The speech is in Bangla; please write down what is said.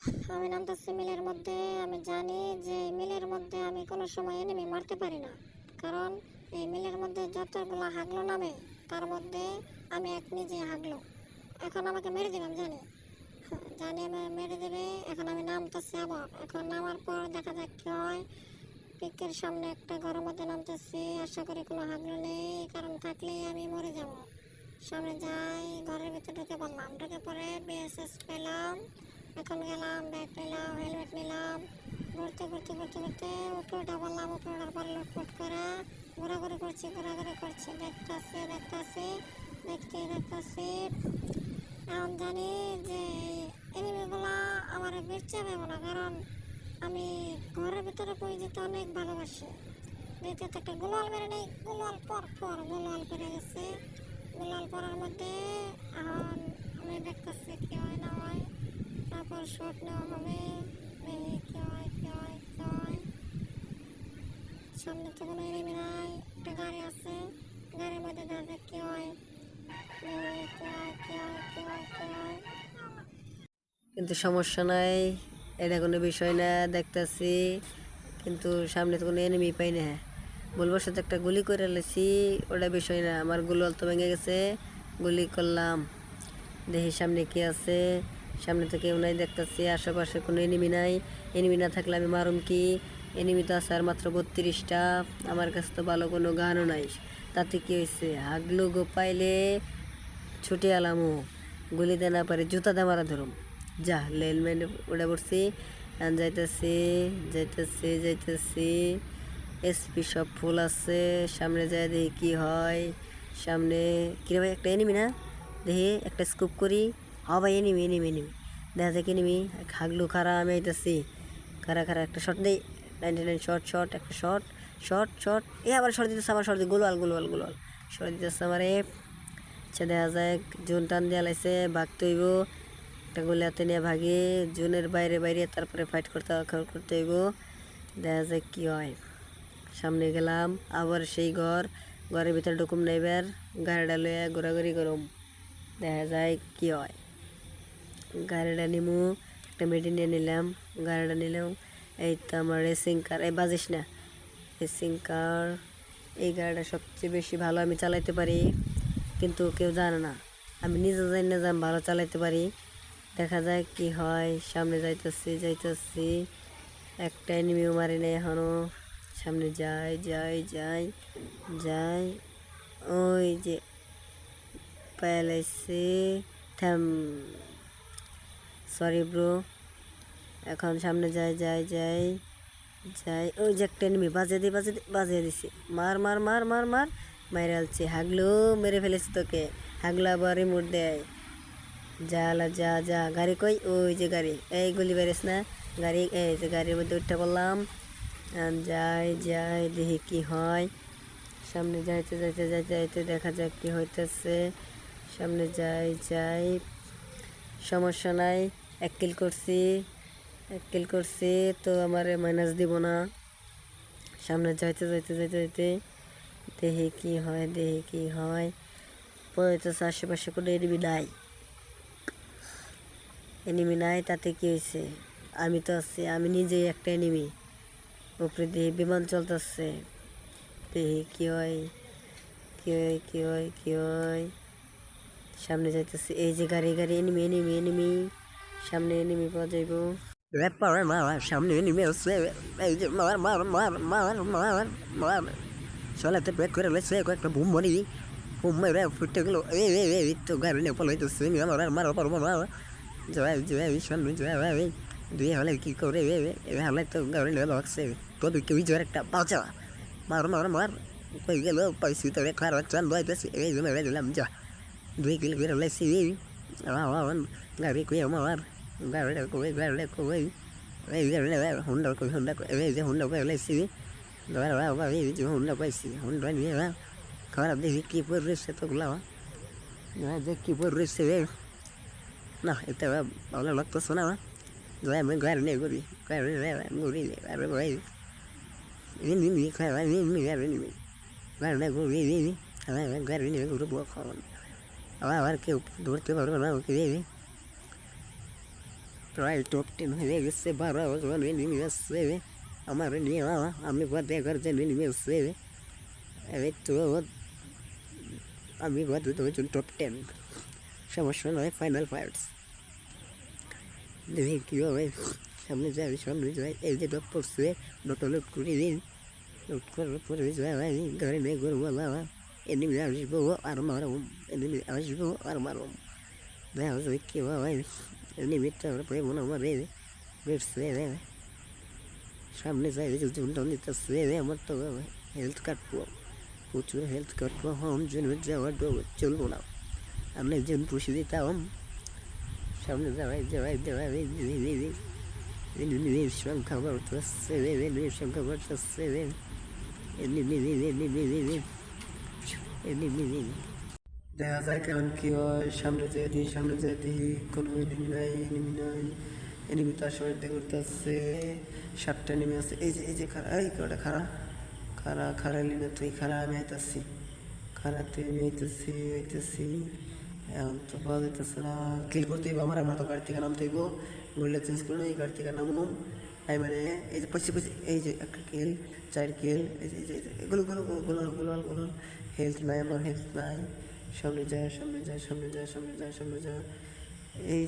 আমি নামতেছি মিলের মধ্যে। আমি জানি যে মিলের মধ্যে আমি কোনো সময় এনিমি মারতে পারি না, কারণ এই মিলের মধ্যে যতগুলো হাগলো নামে তার মধ্যে আমি এক নিজে হাগলো। এখন আমাকে মেরে দিবে আমি জানি, জানি আমি মেরে দেবে। এখন আমি নামতেছি আবার। এখন নামার পর দেখা যাক কি হয়। পিকের সামনে একটা ঘরের মধ্যে নামতেছি, আশা করি কোনো হাগলো নেই, কারণ থাকলে আমি মরে যাব। সামনে যাই, ঘরের ভিতরে ঢুকে পড়লাম। ঢুকে পরে বিএসএস পেলাম। এখন গেলাম, ব্যাগ নিলাম, হেলমেট নিলাম। ঘুরতে ঘুরতে ঘুরতে ঘুরতে উপরে উঠা পড়লাম। উপরে ওঠার পরে লুটপুট করে ঘোরাঘুরি করছি, ঘোরাঘুরি করছি, দেখতেছি দেখতেছি দেখতেছি। এখন জানি যে এনিমিগুলা আমার বেঁচে পাবো না, কারণ আমি ঘরের ভিতরে পড়ে যেতে অনেক ভালোবাসি। দ্বিতীয়ত একটা গোলাল মেরে নেই, গোলাল পর পর গোলাল পেরে গেছে। গোলাল পরার মধ্যে এখন আমি দেখতেছি কি হয় না হয়। তারপর শট নেওয়া হবে, কি হয় কি হয় কি হয়। সামনে তো কোনো এনিমি নাই, একটা গাড়ি আছে, গাড়ির মধ্যে দেখা কি হয় কি হয় কি হয় কি হয় কি হয়। কিন্তু সমস্যা নাই, এটা কোনো বিষয় না, দেখতেছি। কিন্তু সামনে তো কোনো এনিমি পাই না। বলবো সাথে একটা গুলি করে লেছি, ওটা বিষয় না। আমার গুলোল তো ভেঙে গেছে, গুলি করলাম। দেখি সামনে কি আছে। সামনে তো কেউ নাই দেখতেছি, আশেপাশে কোনো এনিমি নাই। এনিমি না থাকলে আমি মারুম কি? এনিমি তো আছে আর মাত্র 32টা। আমার কাছে তো ভালো কোনো গানও নাই। তাতে কি হয়েছে, হাগলু গো পাইলে ছুটে আলামো, গুলি দে না পারে জুতা দে মারা ধরুম। যা হেলমেট উড়ে পড়ছি, যাইতেছি যাইতেছি যাইতেছি। এসপি সব ফুল আছে, সামনে যায় দেখি কি হয়। সামনে কিরে ভাই, একটা এনিমি না? দেখি একটা স্কুপ করি। হ ভাই, এনিমি এনিমি এনিমি, দেখা যাক এনিমি। হাগলু খারা, আমি আইতেছি। খারা খারা একটা শট দেই। 99 শট শট, একটা শট শট শট। এ আবার শট দিতেছে, আমার শট দিয়ে গোলওয়াল গোলওয়াল গোলওয়াল শট দিতেছে আমার। আচ্ছা দেখা যায় জুন টান দেওয়া লাগছে, ভাগতে হইব। একটা গুলি হাতে নিয়ে ভাগি, জুনের বাইরে বাইরে তারপরে ফাইট করতে হইব। দেখা যায় কি হয়। সামনে গেলাম, আবার সেই ঘরের ভিতরে ঢুকুম না, এবার গাড়িটা লইয়া ঘোরাঘুরি করুম। দেখা যায় কি হয়। গাড়িটা নিমু, একটা মেডি নিয়ে নিলাম, গাড়িটা নিলাম। এই তো আমার রেসিং কার, এই বাজিস না। রেসিং কার, এই গাড়িটা সবচেয়ে বেশি ভালো আমি চালাইতে পারি, কিন্তু কেউ জানে না। আমি নিজে জানি না যে আমি ভালো চালাইতে পারি। দেখা যায় কি হয়। সামনে যাইতেছি যাইতেছি, একটা এনিমিও মারি নাই এখনো। সামনে যাই যাই যাই যাই, ওই যে পাইলাইছি। থাম, সরি ব্রো। এখন সামনে যাই যাই যাই যাই, ওই যে একটা এনিমি বাজিয়ে দিছি। মার মার মার মার মার, মাইরে আলছি। হাগলু মেরে ফেলেছি তোকে। হাগলু আবার রিমোট দেয়। যা যা যা, গাড়ি কই? ওই যে গাড়ি, এই গুলি বেরিস না গাড়ি। এই যে গাড়ির মধ্যে উঠতে বললাম। যাই যাই দেখি কি হয়। সামনে যাইতে যাইতে যাইতে যাইতে দেখা যাক কি হইতেছে। সামনে যাই যাই, সমস্যা নাই। এক কিল করছি তো আমার মাইনাস দিব না। সামনে যাইতে যাইতে যাইতে যাইতে দেখি কি হয় দেখি কি হয়। পড়তেছে আশেপাশে কোনো এনিমি নাই, তাতে কি হয়েছে? আমি তো আছি, আমি নিজেই একটা এনিমি। উপরে দেখি বিমান চলতেছে, দেখি কি হয় কি হয় কি হয় কি হয়। সামনে যাইতেছে, এই যে গাড়ি গাড়ি, এনিমি এনিমি এনিমি, সামনে এনিমি পাওয়া যাইব। সামনে এনিমি আছে, এই যে মার মার মার মার মার মার। চলাতে ব্রেক করে লেছে, কয়েকটা বুম মারি, বুম মেরে ফুটে গেল। এই তো গাড়ি নিয়ে পলাইতেছে, আমার মার পারবো না। জয় জয় সামনে জয়, দুই হলে কি করে হলে তো গাড়ি নিয়ে লাগছে। তো কেউ জয়ের একটা বাঁচা, মার মার মার। কই গেল পাইছি তো খারাপ চাল বাইতেছি, এই জন্য দিলাম। যা 2 কিলো করে লেছি। গাড়ি কই আমার, গাড়িটা কই গাড়িটা কই, এই হুন্ডা কই হুন্ডা কই, এই যে হুন্ডা কই লেছি। এই যে হুন্ডা পাইছি, হুন্ডা নিয়ে খারাপ দেখি কি পরে রয়েছে তোগুলা, যে কি পরে রয়েছে। না এটা ভালো লাগতেছে না। আমি গাড়ি নিয়ে ঘুরি, গাড়ি ঘুরি ঘুরি গাড়ি নিয়ে ঘুরি, গাড়ি নিয়ে ঘুরবো। আবার কেউ ধরতে পারবো না ওকে। প্রায় টপ 10 হয়ে গেছে, 12 জন এনিমি আছে আমার নিয়ে, আমি বাদ 11 জন এনিমি আছে, এই তো আমি বাদ টপ 10, সমস্যা নয়, ফাইনাল ফাইটস দেখি কী হবে। সামনে যাই, সামনে যাই, এই যে ডপ পড়ছে, ডপটা লোড করে দিন, লোড করার পরে যাই ঘরে নেই করবো বাবা, এনিমি আসবো আর মারব, এনিমি আসবো আর মারব, দেখা যাবে কী বাবা, এনিমিটা পরে মনে আমার বেরছে, সামনে যাই জুনটা নিতেছে, আমার তো হেলথ কাটবো, প্রচুর হেলথ কাটবো, হোম জন্য যাওয়ার চলবো না, আমি একজন পুষে দিতাম, সামনে যাওয়াই যাওয়াই যাওয়াই সংখ্যা বাড়তেছে, সংখ্যা বাড়তেছে, দেখা যায় কারণ কি হয়, সামনে যেতে কোনো এনিমি নাই, এনিমি তার সময় করতেছে, 7টা এনিমি আছে, এই যে খারা, এই কটা খারা নিলে তুই খারা, আমি আইতাছি, খারাতে আমি আইতেছি, এখন তো পাওয়া যাইতেছে না, কিল করতে হইব আমার তো গাড়ি থেকে নামতে হইব, গোল্ডটা চেঞ্জ করে এই গাড়ি থেকে নামুন, তাই মানে এই যে পয়সা এই যে একটা কিল, 4 কিল, এই যে এগুলো হেলথ নাই, আমার হেলথ নাই, সামনে যায়, এই